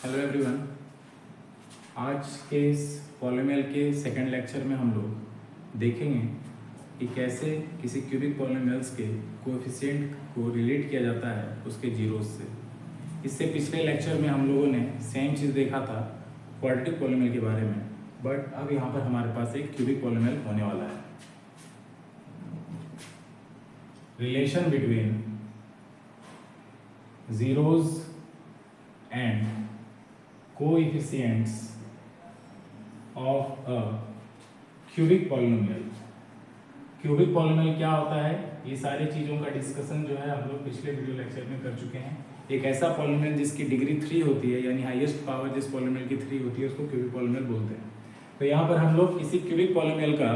Hello everyone. आज के इस पॉलिनोमियल के सेकंड लेक्चर में हम लोग देखेंगे कि कैसे किसी क्यूबिक पॉलिनोमियल्स के कोएफिशिएंट को रिलेट किया जाता है उसके जीरोस से। इससे पिछले लेक्चर में हम लोगों ने सेम चीज़ देखा था क्वाड्रेटिक पॉलिनोमियल के बारे में, बट अब यहाँ पर हमारे पास एक क्यूबिक पॉलिनोमियल होने वाला है। Relation between zeros and coefficients of a cubic polynomial। Cubic polynomial क्या होता है, ये सारी चीज़ों का डिस्कशन जो है हम लोग पिछले वीडियो लेक्चर में कर चुके हैं। एक ऐसा पॉलिनोमियल जिसकी डिग्री 3 होती है, यानी हाईएस्ट पावर जिस पॉलिनोमियल की 3 होती है, उसको क्यूबिक पॉलिनोमियल बोलते हैं। तो यहाँ पर हम लोग किसी क्यूबिक पॉलिनोमियल का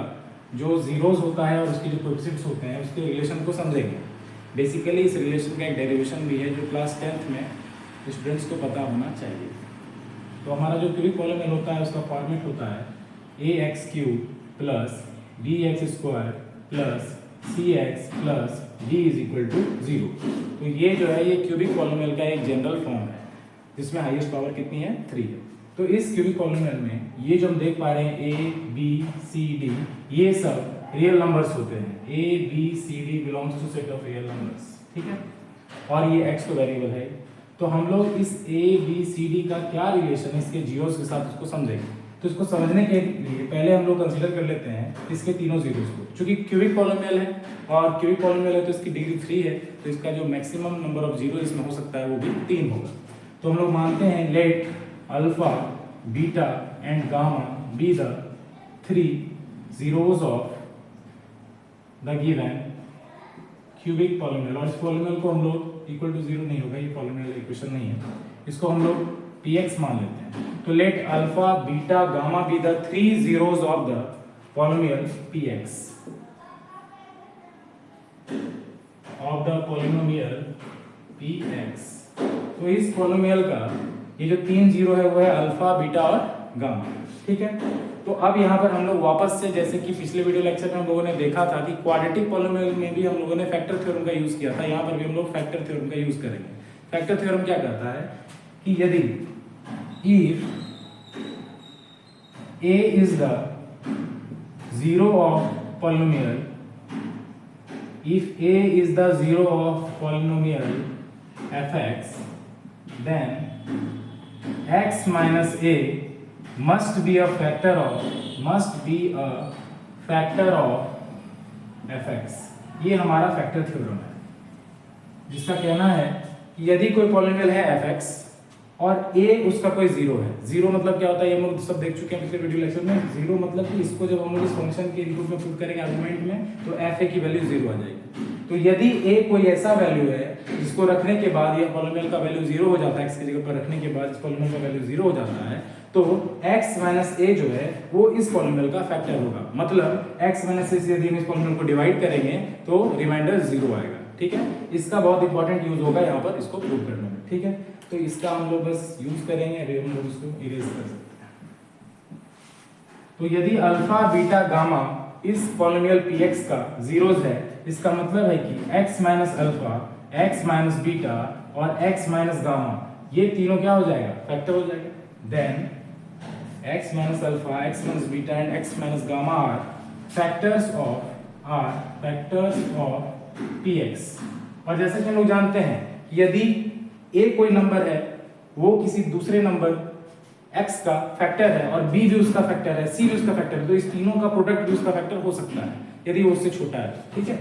जो जीरोस होता है और उसके जो कोएफिशिएंट्स होते हैं उसके रिलेशन को समझेंगे। बेसिकली इस रिलेशन का एक डेरिवेशन भी है जो क्लास 10th में स्टूडेंट्स को पता होना चाहिए। तो हमारा जो क्यूबिक पॉलिनोमियल होता है उसका फॉर्मेट होता है ax³ plus bx² plus cx plus d = 0। तो ये जो है ये क्यूबिक पॉलिनोमियल का एक जनरल फॉर्म है जिसमें हाईएस्ट पावर कितनी है, 3 है। तो इस क्यूबिक पॉलिनोमियल में ये जो हम देख पा रहे हैं a b c d ये सब रियल नंबर्स होते हैं। a b c d belongs to set of real numbers, ठीक है। और ये x तो वेरिएबल है। तो हम लोग इस a b c d का क्या रिलेशन इसके जीरोस के साथ उसको समझेंगे। तो इसको समझने के लिए पहले हम लोग कंसीडर कर लेते हैं इसके तीनों जीरोस को। चूंकि क्यूबिक पॉलिनोमियल है और क्यूबिक पॉलिनोमियल है तो इसकी डिग्री 3 है, तो इसका जो मैक्सिमम नंबर ऑफ जीरो इसमें हो सकता है वो भी 3 होगा। तो हम लोग मानते हैं let alpha beta and gamma be the 3 zeros of the given cubic polynomial. और इस पॉलिनोमियल को हम लोग इक्वल टू 0 नहीं होगा, ये पॉलिनोमियल इक्वेशन नहीं है, इसको हम लोग px मान लेते हैं। तो let alpha beta gamma be the 3 zeros of the polynomial px of the polynomial px। तो इस पॉलिनोमियल का ये जो 3 जीरो है वो है अल्फा बीटा और गामा, ठीक है। तो अब यहाँ पर हम लोग वापस से, जैसे कि पिछले वीडियो लेक्चर में हम लोगों ने देखा था कि क्वाड्रेटिक पॉलिनोमियल में भी हम लोगों ने फैक्टर थ्योरम का यूज किया था, यहाँ पर भी हम लोग फैक्टर थ्योरम का यूज करेंगे। फैक्टर थ्योरम क्या कहता है कि यदि if a is the zero of polynomial, if a is the zero of polynomial fx, then x minus a must be a factor of fx। ये हमारा फैक्टर थ्योरम है जिसका कहना है कि यदि कोई पॉलिनोमियल है fx और a उसका कोई जीरो है। जीरो मतलब क्या होता है, ये हम लोग सब देख चुके हैं पिछले वीडियो लेक्चर में। जीरो मतलब कि इसको जब हम लोग इस फंक्शन के इनपुट में पुट करेंगे आर्गुमेंट में तो fa की वैल्यू 0 आ जाएगी। तो यदि a कोई ऐसा वैल्यू है जिसको रखने के बाद यह पॉलिनोमियल का वैल्यू 0 हो जाता है, x की जगह पर रखने के बाद इस पॉलिनोमियल का वैल्यू 0 हो जाता है, तो x माइनस a जो है वो इस पॉलिनोमियल का फैक्टर होगा। मतलब x माइनस a से यदि हम इस पॉलिनोमियल को डिवाइड करेंगे तो रिमाइंडर 0 आएगा, ठीक है। इसका बहुत इंपॉर्टेंट यूज होगा यहाँ पर इसको प्रूव करने में, ठीक है। तो इसका हम लोग बस यूज करेंगे, अभी हम लोग इसको इरेज कर सकते हैं। तो यदि अल्फा बीटा गामा इस पॉलिनोमियल px का जीरोस है, इसका मतलब है कि x minus alpha, x minus beta और x माइनस गामा ये तीनों क्या हो जाएगा, फैक्टर हो जाएगा। Then x minus alpha, x minus beta and x minus gamma are factors of px। और जैसे कि हम लोग जानते हैं यदि a कोई नंबर है वो किसी दूसरे नंबर x का फैक्टर है और b भी उसका फैक्टर है, c भी उसका फैक्टर है, तो इस तीनों का प्रोडक्ट भी उसका फैक्टर हो सकता है यदि वो उससे छोटा है, ठीक है।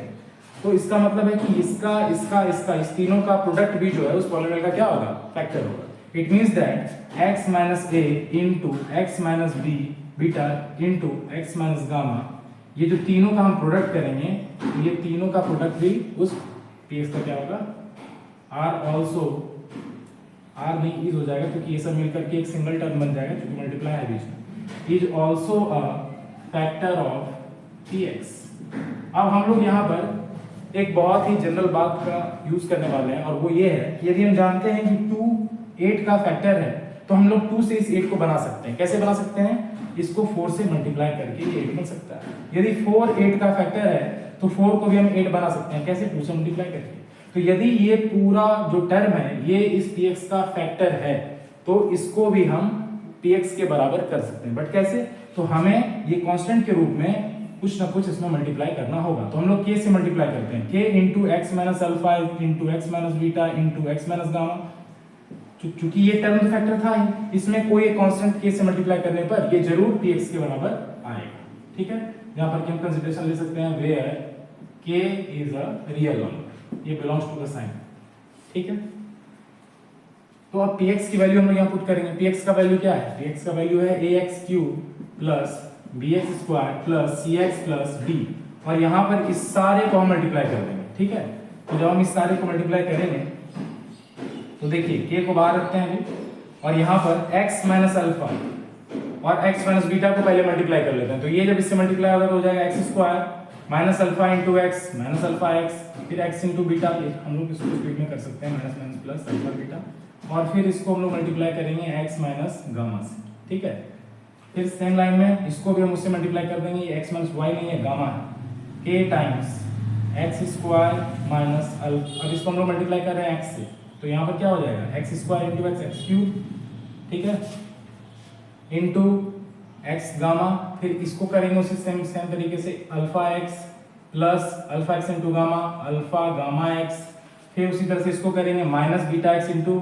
तो इसका मतलब है कि इसका इस तीनों का प्रोडक्ट भी जो है उस पॉलिनोमियल का क्या होगा, फैक्टर होगा। It means that x minus a into x minus b beta into x minus gamma, ये जो तीनों का हम प्रोडक्ट करेंगे तो ये तीनों का प्रोडक्ट भी उस px का क्या होगा, r ऑल्सो, r नहीं इज हो जाएगा क्योंकि ये सब मिलकर के एक सिंगल टर्म बन जाएगा क्योंकि मल्टीप्लाई है बीच में, is also a factor of px। अब हम लोग यहाँ पर एक बहुत ही जनरल बात का यूज करने वाले हैं और वो ये है कि यदि हम जानते हैं कि 2 8 का फैक्टर है तो हम लोग 2 से इस 8 को बना सकते हैं। कैसे बना सकते हैं, इसको 4 से मल्टीप्लाई करके ये 8 बन सकता है। यदि 4 8 का फैक्टर है तो 4 को भी हम 8 बना सकते हैं। कैसे, 2 से मल्टीप्लाई करके। तो यदि ये पूरा जो टर्म है ये इस px का फैक्टर है तो इसको भी हम px के बराबर कर सकते हैं, बट कैसे? तो हमें ये कांस्टेंट के रूप में कुछ ना कुछ इसमें मल्टीप्लाई करना होगा। तो हम लोग k से मल्टीप्लाई करते हैं, k into x minus alpha into x minus beta into x minus gamma. चूंकि ये टर्म फैक्टर था ही, इसमें कोई एक कांस्टेंट k से मल्टीप्लाई करने पर ये जरूर px के बराबर आएगा। ठीक है, यहाँ पर हम कंसीडरेशन ले सकते हैं where k is a real number, ये बिलोंग्स टू द साइन। ठीक है, तो अब px की वैल्यू हम लोग यहाँ पुट करेंगे। px का वैल्यू क्या है? px का वैल्यू है ax cube plus bx square plus cx plus d, और यहाँ पर इस सारे को हम मल्टीप्लाई कर देंगे। ठीक है, तो जब हम इस सारे को मल्टीप्लाई करेंगे तो देखिए k को बाहर रखते हैं अभी, और यहाँ पर x माइनस अल्फा और x माइनस बीटा को पहले मल्टीप्लाई कर लेते हैं। तो ये जब इससे मल्टीप्लाई होगा तो हो जाएगा x square minus alpha into x minus alpha x, फिर x इंटू बीटा, हम लोग इसको स्प्लिट में कर सकते हैं minus minus plus alpha beta, और फिर इसको हम लोग मल्टीप्लाई करेंगे x माइनस गामा से। ठीक है, फिर सेम लाइन में इसको भी हम उससे मल्टीप्लाई कर देंगे, ये x माइनस वाई नहीं है, गामा है, k times x square minus alpha. अब इसको हम लोग मल्टीप्लाई कर रहे हैं x से, तो यहाँ पर क्या हो जाएगा x square into x, x cube. ठीक है, इंटू एक्स गामा, फिर इसको करेंगे उसी सेम तरीके से alpha x plus alpha x into gamma alpha gamma x, फिर उसी तरह से इसको करेंगे minus beta x into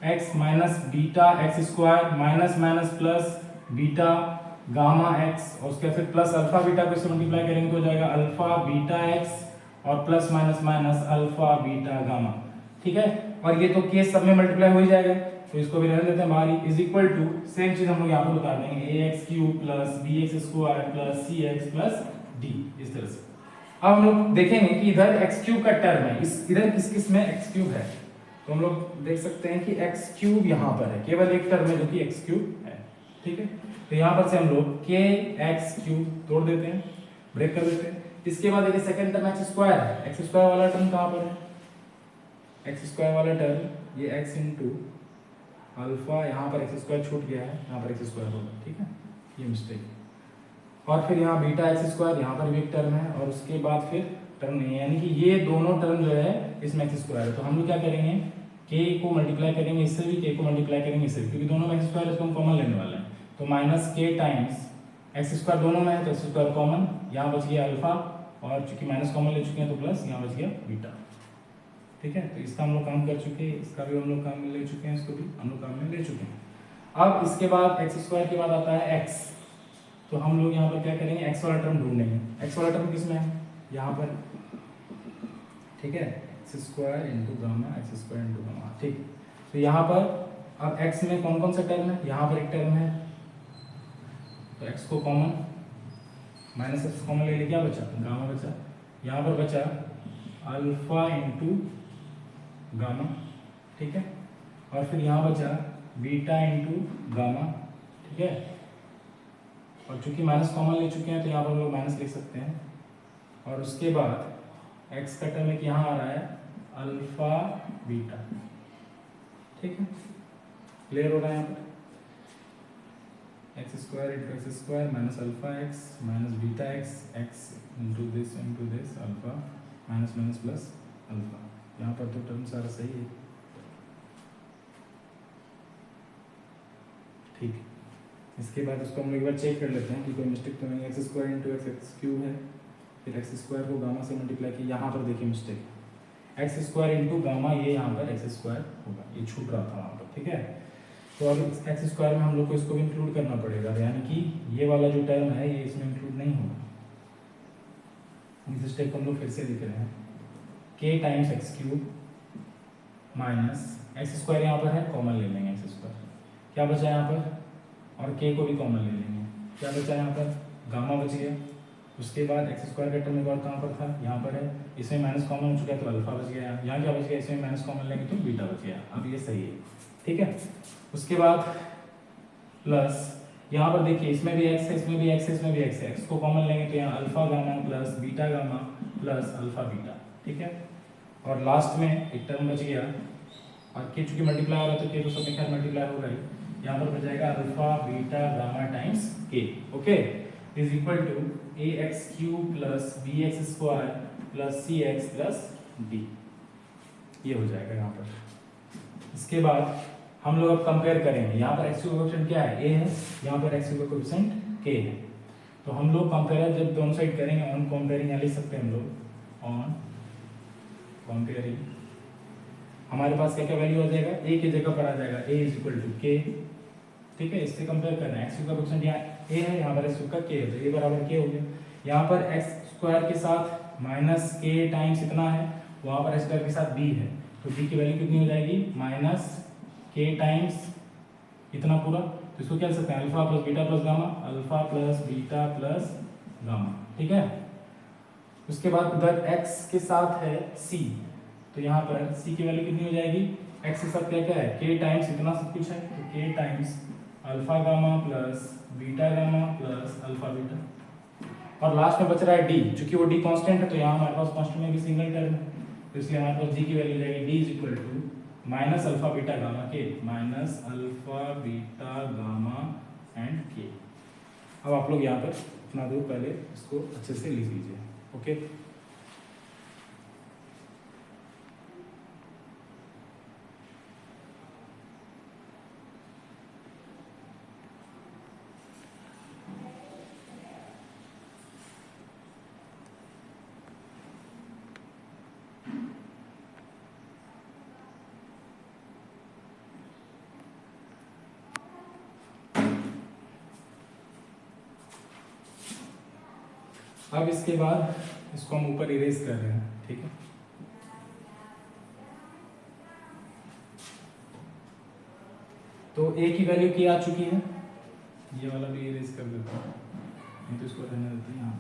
x minus beta x square minus minus plus beta gamma x, और उसके फिर प्लस अल्फा बीटा को इससे मल्टीप्लाई करेंगे तो हो जाएगा अल्फा बीटा एक्स और plus minus minus alpha beta gamma. ठीक है, और ये तो केस सब में मल्टीप्लाई हो ही जाएगा, तो इसको भी रहने देते हैं बाहर ही, इज इक्वल टू सेम चीज हम लोग यहाँ पर उतार देंगे ax cube plus bx square plus cx plus d, इस तरह से। अब हम लोग देखेंगे कि इधर x क्यूब का टर्म है, इधर किस में x क्यूब है, तो हम लोग देख सकते हैं कि x क्यूब यहाँ पर है, केवल एक टर्म है जो कि x क्यूब है। ठीक है, तो यहाँ पर से हम लोग k x क्यूब तोड़ देते हैं, ब्रेक कर देते हैं। इसके बाद देखिए सेकंड टर्म x स्क्वायर है, x स्क्वायर वाला टर्म कहाँ पर है? x स्क्वायर वाला टर्म ये x इंटू अल्फा, यहाँ पर एक्स स्क्वायर छूट गया है, यहाँ पर एक्स स्क्वायर होगा। ठीक है, ये मिस्टेक। और फिर यहाँ बीटा एक्स स्क्वायर, यहाँ पर भी एक टर्म है, और उसके बाद फिर टर्म नहीं है, यानी कि ये दोनों टर्म जो है इसमें एक्स स्क्वायर है। तो हम लोग क्या करेंगे, k को मल्टीप्लाई करेंगे इससे भी, k को मल्टीप्लाई करेंगे इससे भी, क्योंकि दोनों में एक्स स्क्वायर है तो हम कॉमन लेने वाले हैं। तो minus k times x square दोनों में है तो एक्स स्क्वायर कॉमन, यहाँ बच गया अल्फा, और चूंकि माइनस कॉमन ले चुके हैं तो प्लस, यहाँ बच गया बीटा। ठीक है, तो इसका हम लोग काम कर चुके हैं, इसका भी हम लोग काम में ले चुके हैं, इसको भी हम लोग काम में ले चुके हैं। अब इसके बाद एक्स स्क्वायर के बाद आता है x, तो हम लोग यहाँ पर क्या करेंगे, x वाला टर्म ढूंढेंगे। x वाला टर्म किस में है? यहाँ पर। ठीक है, x square into gamma x square into gamma. ठीक, तो यहाँ पर अब x में कौन कौन सा टर्म है? यहाँ पर एक टर्म है, तो x को कॉमन, माइनस एक्स कॉमन ले लिया, क्या बचा? गामा बचा। यहाँ पर बचा अल्फा इंटू गामा। ठीक है, और फिर यहाँ बचा बीटा इंटू गामा। ठीक है, और चूंकि माइनस कॉमन ले चुके हैं तो यहाँ पर हम लोग माइनस लिख सकते हैं, और उसके बाद x का टर्म एक यहाँ आ रहा है अल्फा बीटा। ठीक है, क्लियर हो रहा है? यहाँ पर x square into x square minus alpha x minus beta x, x into this alpha minus minus plus alpha. यहाँ पर तो टर्म सारा सही है। ठीक, इसके बाद इसको हम लोग एक बार चेक कर लेते हैं कि कोई मिस्टेक तो नहीं। X square into x, x cube है, फिर एक्स स्क्वायर को गामा से मल्टीप्लाई किया, यहाँ पर देखिए mistake, x square into gamma, ये यहाँ पर एक्स स्क्वायर होगा, ये छूट रहा था वहाँ पर। ठीक है, तो अब एक्स स्क्वायर में हम लोग को इसको भी इंक्लूड करना पड़ेगा, यानी कि ये वाला जो टर्म है ये इसमें इंक्लूड नहीं होगा। इस स्टेप को हम लोग फिर से लिख रहे हैं, k times x cube minus x square, यहाँ पर है कॉमन ले लेंगे एक्स स्क्वायर, क्या बचा यहाँ पर, और k को भी कॉमन ले लेंगे, क्या बचा यहाँ पर, गामा बच गया। उसके बाद एक्स स्क्वायर का टर्म एक और कहाँ पर था, यहाँ पर है, इसमें माइनस कॉमन हो चुका है तो अल्फा बच गया, यहाँ क्या बच गया, इसमें माइनस कॉमन लेंगे तो बीटा बच गया। अब ये सही है। ठीक है, उसके बाद प्लस यहाँ पर देखिए इसमें भी x है, इसमें भी x है, इसमें भी x है, x को कॉमन लेंगे तो यहाँ alpha gamma plus beta gamma plus alpha beta. ठीक है, और लास्ट में एक टर्म बच गया, और k चूंकि मल्टीप्लाई हो रहा है तो k तो सब में खैर मल्टीप्लाई होगा ही, यहाँ पर बच जाएगा alpha beta gamma times k। Okay, is equal to ax cube plus bx square plus cx plus d, ये हो जाएगा यहाँ पर। इसके बाद हम लोग अब कंपेयर करेंगे। यहाँ पर एक्स का कोएफिशिएंट क्या है, ए है, यहाँ पर एक्स का कोएफिशिएंट के है। तो हम लोग कंपेयर जब दोनों साइड करेंगे, ऑन कंपेयरिंग यहाँ लिख सकते हैं हम लोग, ऑन कंपेयरिंग हमारे पास क्या क्या वैल्यू आ जाएगा, ए की जगह पर आ जाएगा ए इज इक्वल टू के, ठीक है। इससे कंपेयर करना है, एक्स का कोएफिशिएंट यहाँ ए है, यहाँ पर एक्स का के है, तो ए बराबर के हो गया। यहाँ पर एक्स स्क्वायर के साथ माइनस के टाइम्स इतना है, वहाँ पर एक्स स्क्वायर के साथ बी है, तो बी की वैल्यू कितनी हो जाएगी, माइनस के टाइम्स इतना पूरा। तो इसको क्या लिख सकते हैं, alpha plus beta plus gamma, alpha plus beta plus gamma, ठीक है। उसके बाद उधर x के साथ है c, तो यहाँ पर c की वैल्यू कितनी हो जाएगी, x के साथ क्या क्या है, k टाइम्स इतना सब कुछ है, तो k times alpha gamma plus beta gamma plus alpha beta, और लास्ट में बच रहा है d, चूंकि वो d कांस्टेंट है तो यहाँ हमारे पास कांस्टेंट में भी सिंगल टर्म है, तो इसलिए हमारे पास g की वैल्यू जाएगी d is equal to minus alpha beta gamma K, minus alpha beta gamma and K. अब आप लोग यहाँ पर इतना दो, पहले इसको अच्छे से लिख लीजिए, ओके। अब इसके बाद इसको हम ऊपर इरेज कर रहे हैं, ठीक है। तो a की वैल्यू की आ चुकी है, ये वाला भी इरेज कर देता हूँ, नहीं तो इसको रहने देते हैं। यहाँ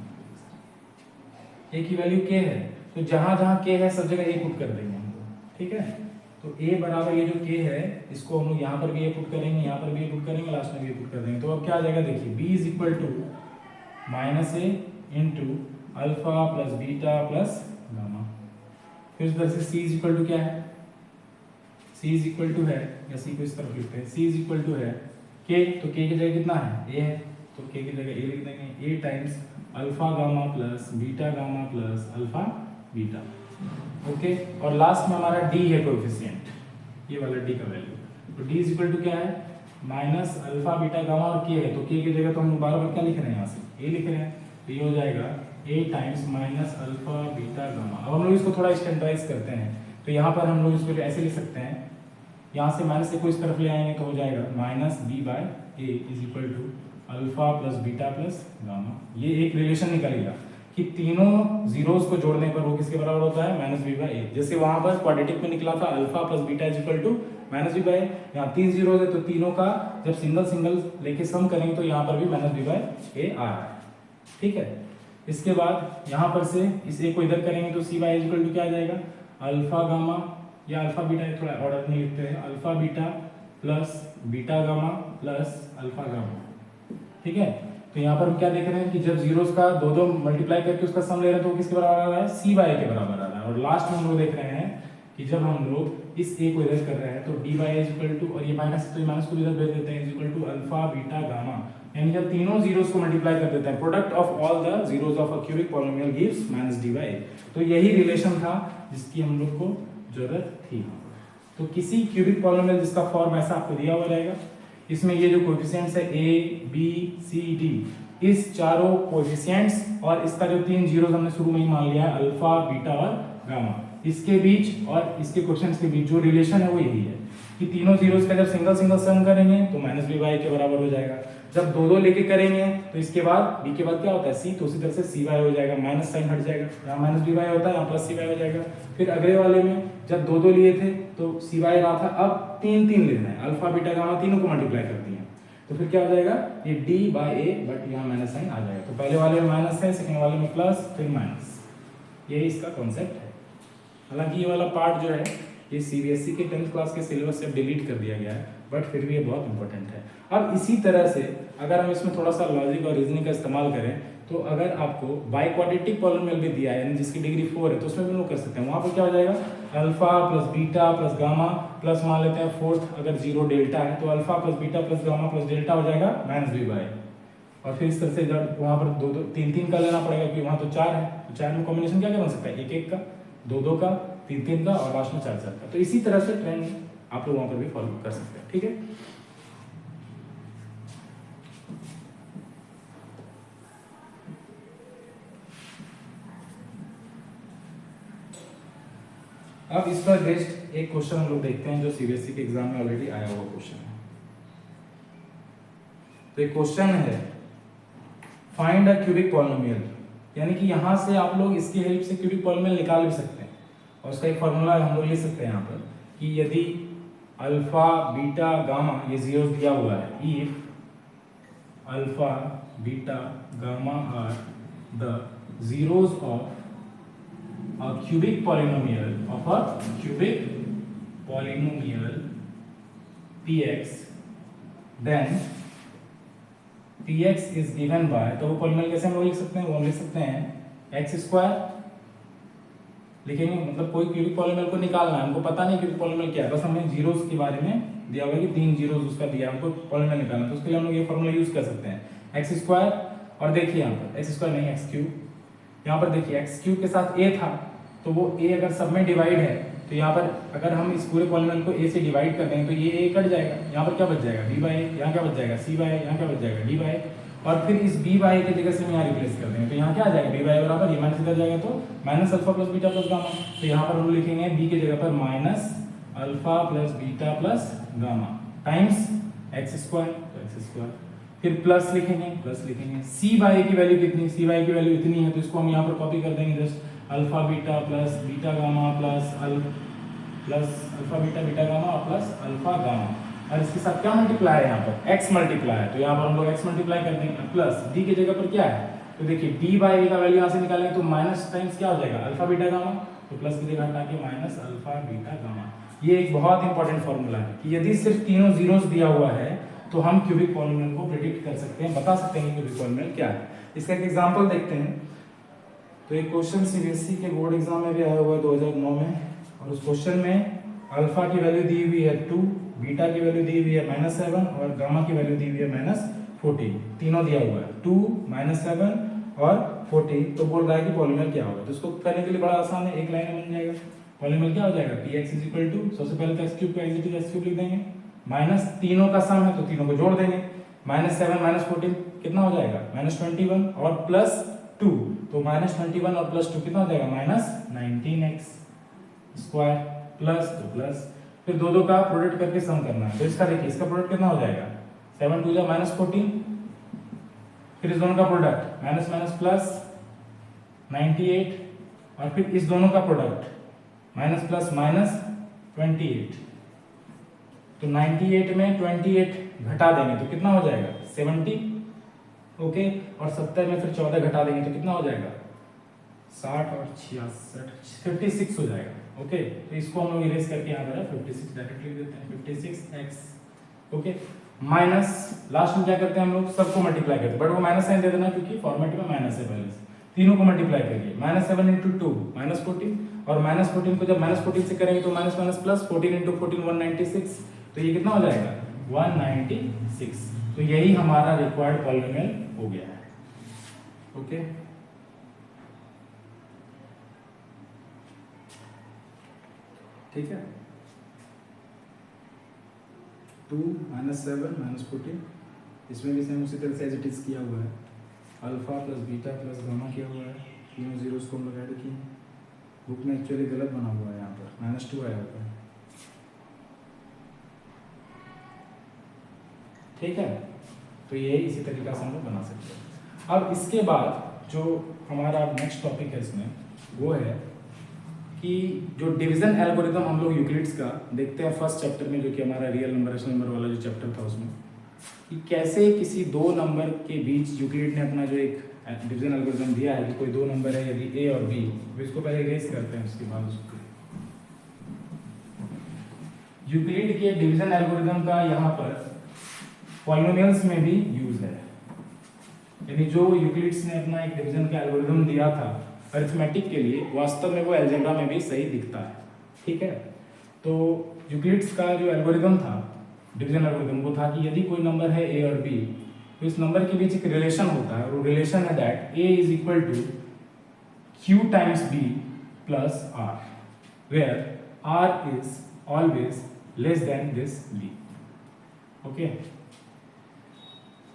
a की वैल्यू k है, तो जहां जहां k है सब जगह a पुट कर देंगे हम लोग, ठीक है। तो a बराबर ये जो k है, इसको हम लोग यहाँ पर भी a पुट करेंगे, यहाँ पर भी a पुट करेंगे, लास्ट में भी a पुट कर देंगे। तो अब क्या आ जाएगा, देखिए b is equal to minus A into alpha plus beta plus gamma. फिर इस तरह से c इज इक्वल टू क्या है, c इज इक्वल टू है, या c को इस तरफ लिखते हैं, c इज इक्वल टू है k, तो k की जगह कितना है, a है, तो k की जगह a लिख देंगे, a times alpha gamma plus beta gamma plus alpha beta, okay. और लास्ट में हमारा d है कोएफिशिएंट, ये वाला d का वैल्यू, तो d इज इक्वल टू क्या है, माइनस अल्फा बीटा गामा, और k है, तो k की जगह तो हम बार बार क्या लिख रहे हैं, यहाँ से a लिख रहे हैं, तो ये हो जाएगा a times minus alpha beta gamma. अब हम लोग इसको थोड़ा स्टैंडर्डाइज करते हैं, तो यहाँ पर हम लोग इसको ऐसे लिख सकते हैं, यहाँ से माइनस से को इस तरफ ले आएंगे तो हो जाएगा minus B by A is equal to alpha plus beta plus gamma. ये एक रिलेशन निकलेगा कि तीनों जीरोस को जोड़ने पर वो किसके बराबर होता है, माइनस बी बाय ए। जैसे वहां पर क्वाड्रेटिक में निकला था alpha plus beta is equal to minus B by, यहाँ तीन जीरोस है तो तीनों का जब सिंगल सिंगल लेके सम करेंगे तो यहाँ पर भी माइनस बी बाय ए आ रहा है, ठीक है। इसके बाद यहाँ पर से इस ए को इधर करेंगे तो सी बाय इज इक्वल टू क्या आ जाएगा, अल्फा गामा या अल्फा बीटा, थोड़ा ऑर्डर में लिखते हैं, alpha beta plus beta gamma plus alpha gamma, ठीक है। तो यहाँ पर हम क्या देख रहे हैं कि जब जीरोस का दो दो मल्टीप्लाई करके उसका सम ले रहे हैं तो वो किसके बराबर आ रहा है, सी बाय के बराबर आ रहा है। और लास्ट में हम लोग देख रहे हैं कि जब हम लोग इस ए को इधर कर रहे हैं तो D by is equal to, और ये माइनस तो ये माइनस को इधर भेज देते हैं, is equal to alpha beta gamma, यानी जब तीनों जीरोस को मल्टीप्लाई कर देते हैं product of all the zeros of a cubic polynomial gives minus D by. तो यही रिलेशन था जिसकी हम लोग को जरूरत थी। तो किसी क्यूबिक पॉलिनोमियल जिसका फॉर्म ऐसा आपको दिया हुआ रहेगा, इसमें ये जो कोएफिशिएंट्स है a b c d, इस चारों कोएफिशिएंट्स और इसका जो तीन जीरोस हमने शुरू में ही मान लिया है अल्फा बीटा और गामा, इसके बीच और इसके कोएफिशिएंट्स के बीच जो रिलेशन है वो यही है कि तीनों जीरोस का जब सिंगल सिंगल सम करेंगे तो माइनस बी बाय के बराबर हो जाएगा, जब दो दो लेके करेंगे तो इसके बाद b के बाद क्या होता है c, तो उसी तरह से सी बाय हो जाएगा, माइनस साइन हट जाएगा, यहाँ माइनस बी बाय होता है, यहाँ प्लस सी बाय हो जाएगा। फिर अगले वाले में जब दो दो लिए थे तो सी बाय रहा था, अब तीन तीन लेना है, अल्फा बीटा गामा तीनों को मल्टीप्लाई कर दिया, तो फिर क्या हो जाएगा, ये d बाय a, बट यहाँ माइनस साइन आ जाएगा। तो पहले वाले में माइनस है, सेकंड वाले में प्लस, फिर माइनस, यही इसका कॉन्सेप्ट है। हालांकि ये वाला पार्ट जो है ये सीबीएसई के 10th क्लास के सिलेबस से डिलीट कर दिया गया है, बट फिर भी ये बहुत इंपॉर्टेंट है। अब इसी तरह से अगर हम इसमें थोड़ा सा लॉजिक और रीजनिंग का इस्तेमाल करें तो अगर आपको बाई क्वाड्रेटिक पॉलिनोमियल भी दिया है यानी जिसकी डिग्री 4 है तो उसमें भी लोग कर सकते हैं। वहाँ पर क्या हो जाएगा, alpha plus beta plus gamma plus मान लेते हैं फोर्थ अगर जीरो डेल्टा है तो alpha plus beta plus gamma plus delta हो जाएगा माइनस बी बाय। और फिर इस तरह से जब वहाँ पर दो दो तीन तीन का लेना पड़ेगा क्योंकि वहाँ तो चार है, तो चार में कॉम्बिनेशन क्या क्या बन सकता है, एक एक का, दो दो का, तीन तीन का और लास्ट में चार चार का। तो इसी तरह से ट्रेंड आप लोग वहां पर भी फॉलो कर सकते हैं, ठीक है। अब इस पर बेस्ड एक क्वेश्चन हम लोग देखते हैं जो सीबीएसई के एग्जाम में ऑलरेडी आया हुआ क्वेश्चन है। तो एक क्वेश्चन है फाइंड अ क्यूबिक पॉलिनोमियल, यानी कि यहां से आप लोग इसकी हेल्प से क्यूबिक पॉलिनोमियल निकाल भी सकते हैं, और उसका एक फॉर्मूला हम लोग ले सकते हैं यहाँ पर कि यदि अल्फा बीटा गामा ये जीरो दिया हुआ है, if alpha beta gamma are the zeros of a cubic polynomial px, then px is given by, तो वो पॉलिनोमियल कैसे हम लोग लिख सकते हैं, वो हम लिख सकते हैं एक्स स्क्वायर लिखेंगे, मतलब कोई क्यूबिक पॉलिनोमियल को निकालना है, हमको पता नहीं क्यूबिक पॉलिनोमियल क्या है, बस हमें जीरोस के बारे में दिया हुआ है कि 3 जीरोस उसका दिया, हमको पॉलिनोमियल निकालना है, तो उसके लिए हम लोग ये फॉर्मूला यूज कर सकते हैं एक्स स्क्वायर, और देखिए यहाँ पर एक्स स्क्वायर नहीं एक्स क्यूब, यहाँ पर देखिए एक्स क्यूब के साथ ए था, तो वो ए अगर सब में डिवाइड है तो यहाँ पर अगर हम इस पूरे पॉलिनोमियल को ए से डिवाइड कर देंगे तो ये ए कट जाएगा, यहाँ पर क्या बच जाएगा बी बाई ए, यहाँ क्या बच जाएगा सी बाई ए, यहाँ क्या बच जाएगा डी बाई ए, और फिर इस बी बाई की जगह से हम यहाँ रिप्लेस कर देंगे तो यहाँ क्या आ जाएगा बी बाई बराबर, ये माइनस इधर जाएगा तो minus alpha plus beta plus gamma, तो यहाँ पर हम लिखेंगे बी की जगह पर minus alpha plus beta plus gamma times x square, तो एक्स स्क्वायर, फिर प्लस लिखेंगे सी बाई की वैल्यू कितनी, सी बाई की वैल्यू इतनी है, तो इसको हम यहाँ पर कॉपी कर देंगे, just alpha beta plus beta gamma plus alpha beta beta gamma plus alpha gamma, और इसके साथ क्या मल्टीप्लाई है यहाँ पर x मल्टीप्लाई है, तो यहाँ पर हम लोग x मल्टीप्लाई कर देंगे, प्लस d की जगह पर क्या है, तो देखिए d बाई a का वैल्यू यहाँ से निकालेंगे तो माइनस टाइम्स क्या हो जाएगा अल्फा बीटा गामा, तो प्लस की जगह हटा के माइनस अल्फा बीटा गामा। ये एक बहुत इंपॉर्टेंट फॉर्मूला है कि यदि सिर्फ तीनों जीरोस दिया हुआ है तो हम क्यूबिक पॉलिनोमियल को प्रेडिक्ट कर सकते हैं, बता सकते हैं क्यूबिक पॉलिनोमियल क्या है। इसका एक एग्जांपल देखते हैं। तो एक क्वेश्चन सीबीएसई के बोर्ड एग्जाम में भी आया हुआ है 2009 में, और उस क्वेश्चन में अल्फा की वैल्यू दी हुई है 2, बीटा की वैल्यू दी हुई है -7 और गामा की वैल्यू दी हुई है -14, तीनों दिया हुआ है 2, -7 और 14, तो बोल रहा है कि पॉलिनोमियल क्या होगा। तो इसको करने के लिए बड़ा आसान है, एक लाइन में बन जाएगा। पॉलिनोमियल क्या हो जाएगा px = सबसे पहले तो x³ का एग्जिट x³ लिख देंगे, माइनस तीनों का सम है तो तीनों को जोड़ देंगे, -7 -14 कितना हो जाएगा -21 और +2, तो -21 और +2 कितना हो जाएगा -19x स्क्वायर, प्लस तो प्लस, फिर दो का प्रोडक्ट करके सम करना है, तो इसका देखिए इसका प्रोडक्ट कितना हो जाएगा 7 2 जा -14, फिर इस दोनों का प्रोडक्ट माइनस माइनस प्लस 98, और फिर इस दोनों का प्रोडक्ट माइनस प्लस माइनस 28, तो 98 में 28 घटा देंगे तो कितना हो जाएगा 70, ओके, और 70 में फिर 14 घटा देंगे तो कितना हो जाएगा 60 और 66 56 हो जाएगा, ओके। तो इसको हम लोग इरेज करके यहाँ पर 56 डायरेक्टली लिख देते हैं 56x, ओके, माइनस लास्ट में क्या करते हैं हम लोग सबको मल्टीप्लाई करते हैं, बट वो माइनस साइन दे देना क्योंकि फॉर्मेट में माइनस है पहले से, तीनों को मल्टीप्लाई करिए, -7 × 2 -14, और -14 को जब -14 से करेंगे तो माइनस माइनस प्लस 14 × 14 196, तो ये कितना हो जाएगा 196, तो यही हमारा रिक्वायर्ड पॉलिनोमियल हो गया है, ओके। ठीक है, 2 -7 -14, इसमें भी सेम उसी तरह से एज इट इज किया हुआ है, alpha plus beta plus gamma किया हुआ है, तीनों जीरोस को हम लोग ऐड किए, बुक में एक्चुअली गलत बना हुआ है, यहाँ पर -2 आया हुआ है, ठीक है। तो ये इसी तरीके से हम लोग बना सकते हैं। अब इसके बाद जो हमारा नेक्स्ट टॉपिक है इसमें वो है कि जो डिवीजन एल्गोरिथम हम लोग यूक्लिड्स का देखते हैं फर्स्ट चैप्टर में, जो कि हमारा रियल नंबर रेशनल नंबर वाला जो चैप्टर था उसमें, कि कैसे किसी दो नंबर के बीच यूक्लिड ने अपना जो एक डिवीजन एल्गोरिथम दिया है कि कोई दो नंबर है यदि ए और बी, तो इसको पहले इरेज करते हैं, उसके बाद उसको यूक्लिड के डिवीजन एल्गोरिथम का यहाँ पर पॉलिनोमियल्स में भी यूज है, यानी जो यूक्लिड्स ने अपना एक डिवीजन का एल्गोरिथम दिया था अरिथमेटिक के लिए, वास्तव में वो अलजेब्रा में भी सही दिखता है, ठीक है। तो यूक्लिड्स का जो एल्गोरिथम था डिवीजन एल्गोरिथम वो था कि यदि कोई नंबर है ए और बी, तो इस नंबर के बीच एक रिलेशन होता है, और रिलेशन है that A = q times b plus r, where r is always less than this B. Okay,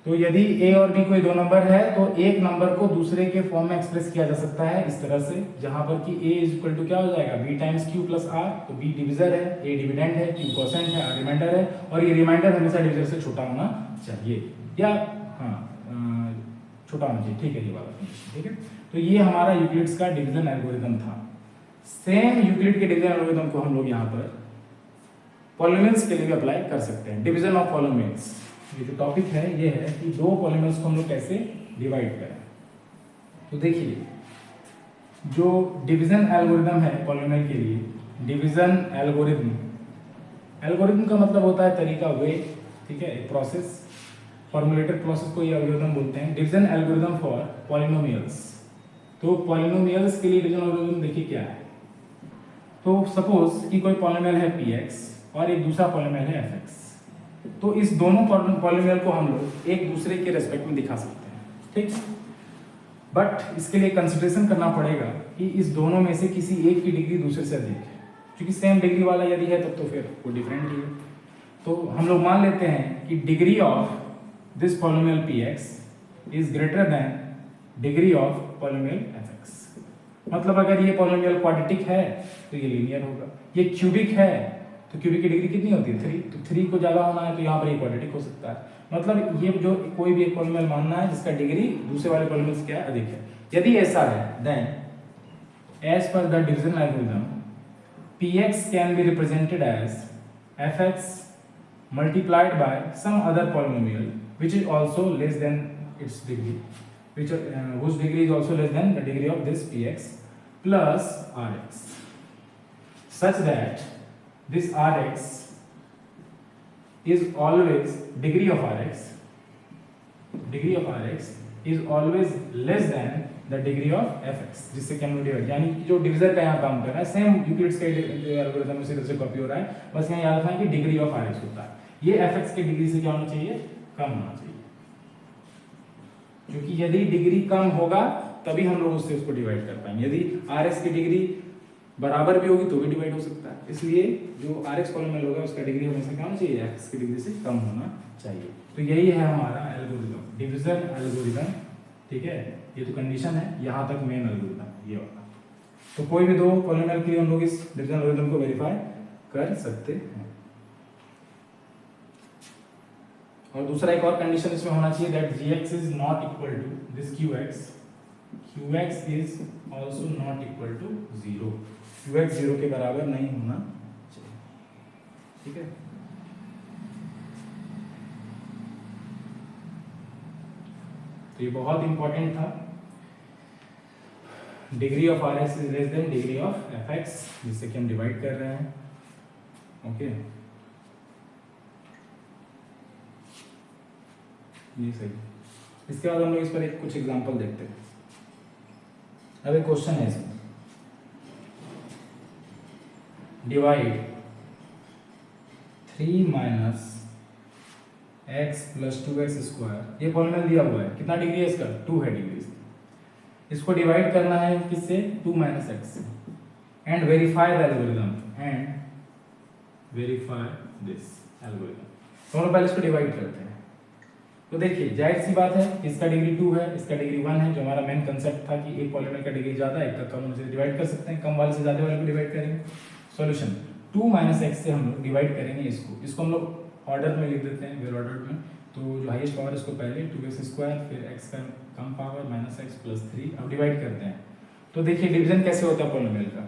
तो यदि a और b कोई दो नंबर है तो एक नंबर को दूसरे के फॉर्म में एक्सप्रेस किया जा सकता है इस तरह से, जहां पर कि a इज इक्वल टू क्या हो जाएगा, b times q plus r। तो b डिविजर है, a डिविडेंड है, q कोसेंट है, r रिमाइंडर है, और ये रिमाइंडर हमेशा डिविजर से छोटा होना चाहिए, या हाँ छोटा होना चाहिए, ठीक है ये वाला, ठीक है। तो ये हमारा यूक्लिड्स का डिवीजन एल्गोरिथम था। सेम यूक्लिड के डिवीजन एल्गोरिथम को हम लोग यहाँ पर पॉलिनोमियल्स के लिए भी अप्लाई कर सकते हैं। डिवीजन ऑफ पॉलिनोमियल्स, ये जो टॉपिक है ये है कि दो पॉलिनोमियल्स को हम लोग कैसे डिवाइड करें। तो देखिए, जो डिवीजन एल्गोरिथम है पॉलिनोमियल के लिए, डिवीजन एल्गोरिथम, एल्गोरिथम का मतलब होता है तरीका, वे, ठीक है, एक प्रोसेस, फॉर्मुलेटेड प्रोसेस को ये एल्गोरिथम बोलते हैं। डिवीजन एल्गोरिथम फॉर पॉलिनोमियल्स, तो पॉलिनोमियल्स के लिए डिवीजन एल्गोरिथम देखिए क्या है। तो सपोज कि कोई पॉलिनोमियल है px और एक दूसरा पॉलिनोमियल है fx, तो इस दोनों पॉलिनोमियल को हम लोग एक दूसरे के रेस्पेक्ट में दिखा सकते हैं, ठीक। बट इसके लिए कंसिडरेशन करना पड़ेगा कि इस दोनों में से किसी एक की डिग्री दूसरे से अधिक है, क्योंकि सेम डिग्री वाला यदि है तब तो फिर वो डिफरेंट ही है। तो हम लोग मान लेते हैं कि degree of this polynomial px is greater than degree of polynomial fx। मतलब अगर ये पॉलिनोमियल क्वाड्रेटिक है तो ये लीनियर होगा, ये क्यूबिक है तो क्यूबिक की डिग्री कितनी होती है 3, तो 3 को ज्यादा होना है तो यहाँ पर ये क्वाड्रेटिक हो सकता है। मतलब ये जो कोई भी एक पॉलिनोमियल मानना है जिसका डिग्री दूसरे वाले पॉलिनोमियल से क्या अधिक है। यदि ऐसा है then as per the division algorithm px can be represented as fx multiplied by some other polynomial which is also less than its degree, which whose degree is also less than the degree of this px plus rx, such that this rx is always degree of rx is always less than the degree of fx, जिससे क्या हम divide, यानी कि जो divisor का यहाँ काम कर रहा है सेम यूक्लिड्स का एल्गोरिथम उसी तरह से कॉपी हो रहा है, बस यहाँ याद रखना कि डिग्री ऑफ rx होता है, ये fx की डिग्री से क्या होना चाहिए, कम होना चाहिए, क्योंकि यदि डिग्री कम होगा तभी हम लोग उससे उसको डिवाइड कर पाएंगे। यदि rx की डिग्री बराबर भी होगी तो भी डिवाइड हो सकता है, इसलिए जो rx पॉलिनोमियल होगा उसका डिग्री हमेशा क्या होना चाहिए, fx की डिग्री से कम होना चाहिए। तो यही है हमारा एल्गोरिथम, डिवीजन एल्गोरिथम, ठीक है। ये तो कंडीशन है, यहाँ तक मेन एल्गोरिथम ये वाला। तो कोई भी दो पॉलिनोमियल के लिए हम लोग इस डिवीजन एल्गोरिथम को वेरीफाई कर सकते हैं। और दूसरा एक और कंडीशन इसमें होना चाहिए that gx is not equal to this qx is also not equal to 0, qx 0 के बराबर नहीं होना चाहिए, ठीक है। तो ये बहुत इंपॉर्टेंट था, degree of rx is less than degree of fx, जिससे कि हम डिवाइड कर रहे हैं, ओके। ये सही। इसके बाद हम लोग इस पर एक कुछ एग्जांपल देखते हैं। अब एक क्वेश्चन है इसमें, divide 3 minus x plus 2x square, ये पॉलिनोमियल दिया हुआ है, कितना डिग्री है इसका, 2 है डिग्री इसका। इसको डिवाइड करना है किससे, 2 माइनस x से, and verify the algorithm, and verify this algorithm. तो हम लोग पहले इसको डिवाइड करते हैं। तो देखिए जाहिर सी बात है, इसका डिग्री 2 है, इसका डिग्री 1 है, जो हमारा मेन कंसेप्ट था कि एक पॉलिनोमियल का डिग्री ज्यादा है, एक का कम, उनसे डिवाइड कर सकते हैं, कम वाले से ज्यादा वाले को डिवाइड करेंगे। सॉल्यूशन 2 माइनस x से हम लोग डिवाइड करेंगे इसको हम लोग ऑर्डर में लिख देते हैं, वेल ऑर्डर में। तो जो हाईएस्ट पावर इसको पहले 2x स्क्वायर, फिर x का कम पावर माइनस x प्लस 3, अब डिवाइड करते हैं। तो देखिए डिवीजन कैसे होता है पॉलिनोमियल का,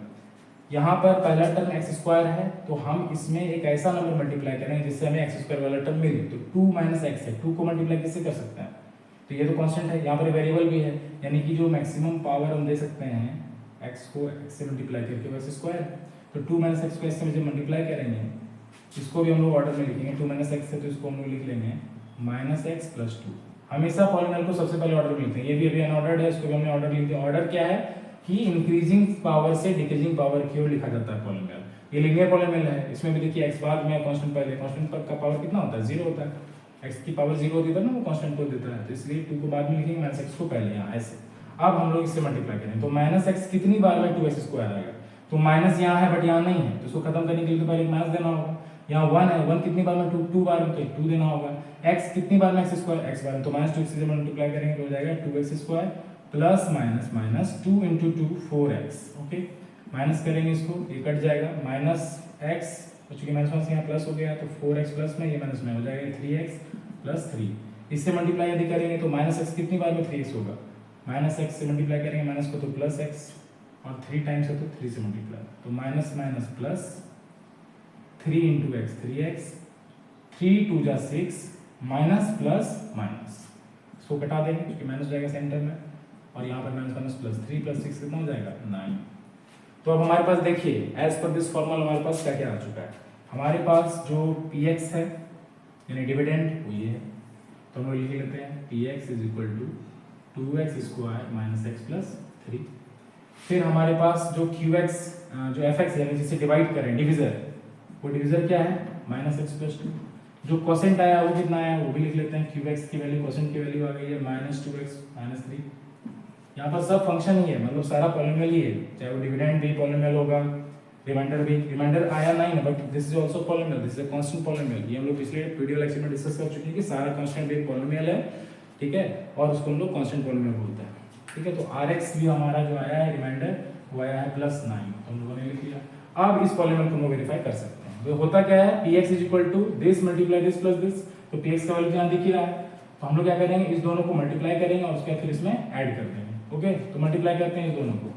यहाँ पर पहला टर्म x स्क्वायर है, तो हम इसमें एक ऐसा नंबर मल्टीप्लाई करेंगे जिससे हमें x स्क्वायर वाला टर्म मिले। तो 2 माइनस x है, 2 को मल्टीप्लाई किससे कर सकते हैं, तो ये तो कांस्टेंट है, यहाँ पर वेरिएबल भी है, यानी कि जो मैक्सिमम पावर हम दे सकते हैं x को x से मल्टीप्लाई करके वैसे स्क्वायर। तो 2 माइनस x को इससे जब मल्टीप्लाई करेंगे, इसको भी हम लोग ऑर्डर में लिखेंगे, 2 माइनस x है तो इसको हम लोग लिख लेंगे माइनस x प्लस 2। हमेशा पॉलिनोमियल को सबसे पहले ऑर्डर में लिखते हैं, ये भी अभी अनऑर्डर्ड है, इसको भी हमने ऑर्डर लिख दिया। ऑर्डर क्या है कि इंक्रीजिंग पावर से डिक्रीजिंग पावर की ओर लिखा जाता है पॉलिनोमियल। ये लीनियर पॉलिनोमियल है, इसमें भी देखिए x बाद में कांस्टेंट पहले, कांस्टेंट का पावर कितना होता है, 0 होता है। x की पावर 0 होती है ना, वो कांस्टेंट को देता है, तो इसलिए 2 को बाद में लिखेंगे, माइनस x को पहले, यहाँ ऐसे। अब हम लोग इससे मल्टीप्लाई करें तो माइनस x कितनी बार में 2x स्क्वायर आएगा, तो माइनस यहाँ है बट यहाँ नहीं है, तो इसको खत्म करने के लिए तो पहले माइनस देना होगा। यहाँ 1 है, 1 कितनी बार में 2 बार में, तो 2 देना होगा। x कितनी बार में x स्क्वायर, x बार में, तो -2 से मल्टीप्लाई करेंगे तो हो जाएगा 2x square plus minus minus 2 into 2 4x। Okay, minus करेंगे इसको, ये कट जाएगा, माइनस x, चूंकि माइनस माइनस यहाँ प्लस हो गया तो 4x प्लस में, ये माइनस में हो जाएगा 3x प्लस 3। इससे मल्टीप्लाई यदि करेंगे तो माइनस एक्स कितनी बार में 3x होगा, माइनस एक्स से मल्टीप्लाई करेंगे माइनस को तो प्लस एक्स, और 3 टाइम्स है तो 3 से मल्टीप्लाई, तो minus minus plus 3 into x 3x, 3 2 जा 6, माइनस प्लस माइनस, इसको कटा देंगे क्योंकि माइनस जाएगा सेंटर में, और यहाँ पर माइनस माइनस प्लस 3 प्लस 6 कितना हो जाएगा 9। तो अब हमारे पास देखिए एज पर दिस फॉर्मूला हमारे पास क्या क्या आ चुका है। हमारे पास जो px है यानी डिविडेंड वो ये है, तो हम लोग लिख लेते हैं px is equal to 2x square minus x plus 3। फिर हमारे पास जो qx जो fx है जिसे डिवाइड करें डिविजर, वो डिविजर क्या है माइनस एक्स प्लस 2। जो कोसेंट आया वो कितना आया वो भी लिख लेते हैं, qx की वैल्यू कोसेंट की वैल्यू आ गई है -2x माइनस 3। यहाँ पर सब फंक्शन ही है, मतलब सारा पॉलिनोमियल ही है, चाहे वो डिविडेंड भी पॉलिनोमियल होगा, रिमाइंडर भी, रिमाइंडर आया नहीं है but this is also polynomial, this is a constant polynomial. ये हम लोग पिछले वीडियो लेक्चर में डिस्कस कर चुके हैं कि सारा कांस्टेंट भी एक पॉलिनोमियल है, ठीक है, और उसको हम लोग कांस्टेंट पॉलिनोमियल बोलते हैं, ठीक है। तो rx भी हमारा जो आया है रिमाइंडर वो आया है +9, तो हम लोगों ने लिख लिया। अब इस पॉलिनोमियल को हम लोग वेरीफाई कर सकते हैं। तो होता क्या है px is equal to this multiply this plus this, तो px का वैल्यू यहाँ दिख ही रहा है, तो हम लोग क्या करेंगे इस दोनों को मल्टीप्लाई करेंगे और उसके बाद फिर इसमें ऐड कर देंगे। ओके, तो मल्टीप्लाई करते हैं इस दोनों को,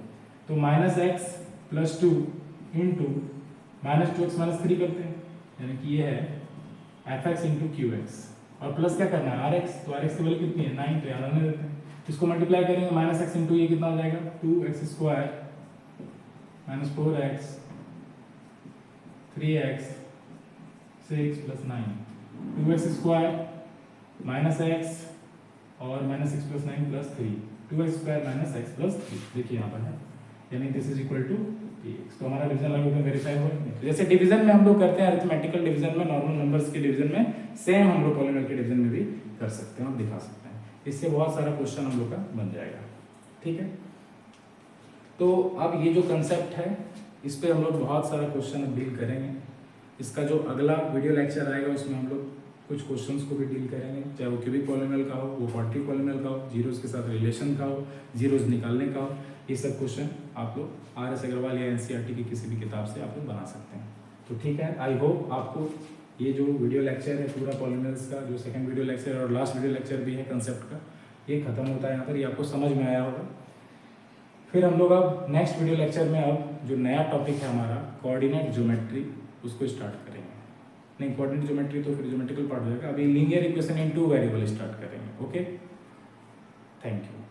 तो -x + 2 इंटू -2x - 3 करते हैं, यानी कि ये है fx इंटू qx, और प्लस क्या करना है rx, तो rx की वैल्यू कितनी है 9, तो यहाँ रहने देते हैं। इसको मल्टीप्लाई करेंगे -x इंटू ये कितना हो जाएगा 2x square -4x 3x 6 + 9, 2x square -x और -6 + 9 + 3, 2x स्क्वायर -x + 3, देखिए यहाँ पर है, यानी this is equal to px। तो हमारा डिवीजन लॉजिक में वेरीफाई हो गया। जैसे डिवीजन में हम लोग करते हैं अरिथमेटिकल डिवीजन में, नॉर्मल नंबर्स के डिवीजन में, सेम हम लोग पॉलिनोमियल के डिवीजन में भी कर सकते हैं और दिखा सकते हैं। इससे बहुत सारा क्वेश्चन हम लोग का बन जाएगा, ठीक है। तो अब ये जो कंसेप्ट है इस पे हम लोग बहुत सारा क्वेश्चन डील करेंगे। इसका जो अगला वीडियो लेक्चर आएगा उसमें हम लोग कुछ क्वेश्चंस को भी डील करेंगे, चाहे वो क्यूबिक पॉलिनोमियल का हो, वो क्वाड्रेटिक पॉलिनोमियल का हो, जीरोस के साथ रिलेशन का हो, जीरोस निकालने का हो, ये सब क्वेश्चन आप लोग RS अग्रवाल या NCERT की किसी भी किताब से आप लोग बना सकते हैं। तो ठीक है, आई होप आपको ये जो वीडियो लेक्चर है पूरा पॉलिनोमियल्स का, जो सेकंड वीडियो लेक्चर और लास्ट वीडियो लेक्चर भी है कंसेप्ट का, ये खत्म होता है यहाँ पर, ये आपको समझ में आया होगा। फिर हम लोग अब नेक्स्ट वीडियो लेक्चर में अब जो नया टॉपिक है हमारा कोऑर्डिनेट ज्योमेट्री, उसको स्टार्ट करेंगे। नहीं, कोऑर्डिनेट ज्योमेट्री तो फिर ज्योमेट्रिकल पार्ट हो जाएगा, अभी linear equation in 2 variable start करेंगे। Okay, thank you.